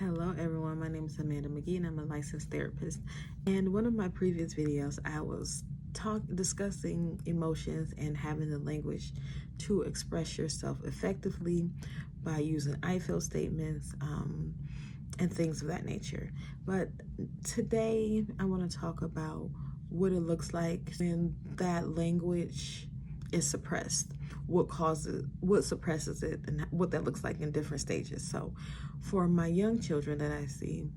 Hello everyone, my name is Amanda McGee and I'm a licensed therapist. In one of my previous videos, I was discussing emotions and having the language to express yourself effectively by using I feel statements and things of that nature. But today I want to talk about what it looks like when that language is suppressed, what suppresses it, and what that looks like in different stages. So for my young children that I see,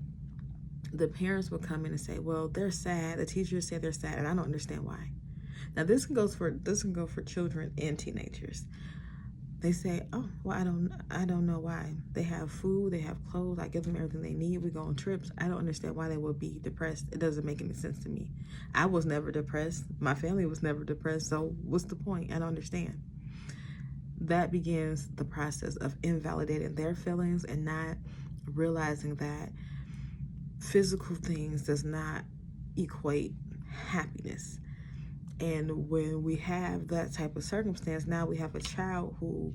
the parents will come in and say, well, they're sad. The teachers say they're sad, and I don't understand why. Now this can go for children and teenagers. They say, oh, well, I don't know why. They have food, they have clothes, I give them everything they need, we go on trips. I don't understand why they would be depressed. It doesn't make any sense to me. I was never depressed. My family was never depressed. So what's the point? I don't understand. That begins the process of invalidating their feelings and not realizing that physical things does not equate happiness. And when we have that type of circumstance, now we have a child who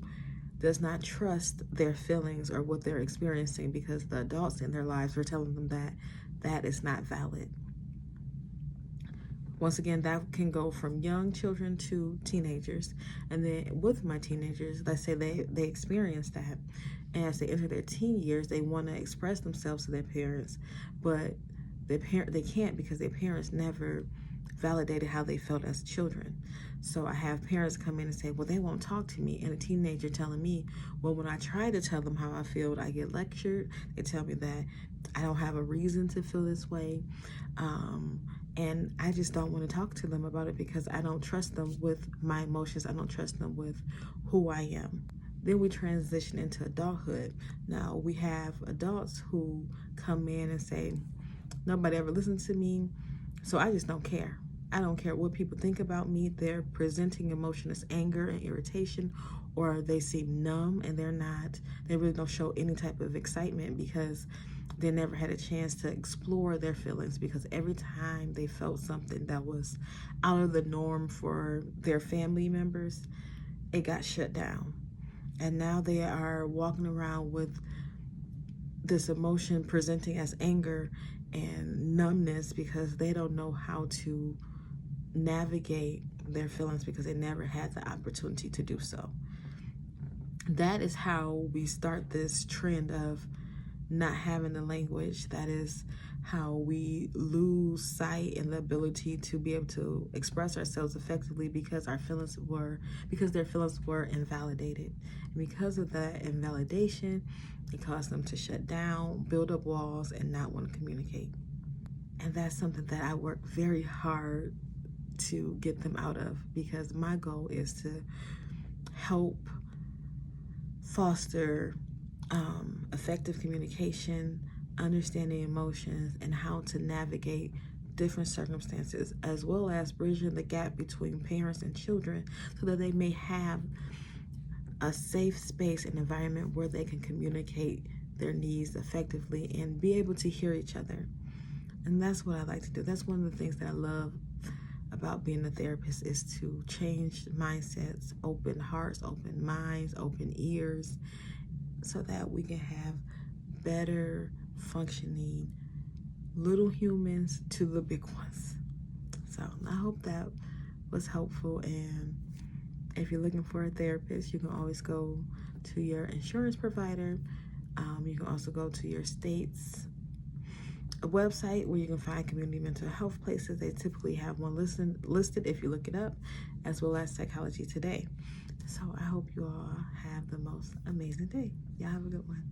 does not trust their feelings or what they're experiencing because the adults in their lives are telling them that that is not valid. Once again, that can go from young children to teenagers. And then with my teenagers, let's say they experience that. And as they enter their teen years, they want to express themselves to their parents, but they can't because their parents never validated how they felt as children. So I have parents come in and say, well, they won't talk to me. And a teenager telling me, well, when I try to tell them how I feel, I get lectured. They tell me that I don't have a reason to feel this way. And I just don't want to talk to them about it because I don't trust them with my emotions. I don't trust them with who I am. Then we transition into adulthood. Now we have adults who come in and say, nobody ever listens to me, so I just don't care. I don't care what people think about me. They're presenting emotion as anger and irritation, or they seem numb and they really don't show any type of excitement because they never had a chance to explore their feelings, because every time they felt something that was out of the norm for their family members, it got shut down. And now they are walking around with this emotion presenting as anger and numbness because they don't know how to navigate their feelings because they never had the opportunity to do so. That is how we start this trend of not having the language. That is how we lose sight and the ability to be able to express ourselves effectively because their feelings were invalidated. And because of that invalidation, it caused them to shut down, build up walls, and not want to communicate. And that's something that I work very hard to get them out of, because my goal is to help foster effective communication, understanding emotions, and how to navigate different circumstances, as well as bridging the gap between parents and children so that they may have a safe space and environment where they can communicate their needs effectively and be able to hear each other. And that's what I like to do. That's one of the things that I love about being a therapist, is to change mindsets, open hearts, open minds, open ears, so that we can have better functioning little humans to the big ones. So I hope that was helpful. And if you're looking for a therapist, you can always go to your insurance provider. You can also go to your state's website where you can find community mental health places. They typically have one listed if you look it up, as well as Psychology Today. So I hope you all have the most amazing day. Y'all have a good one.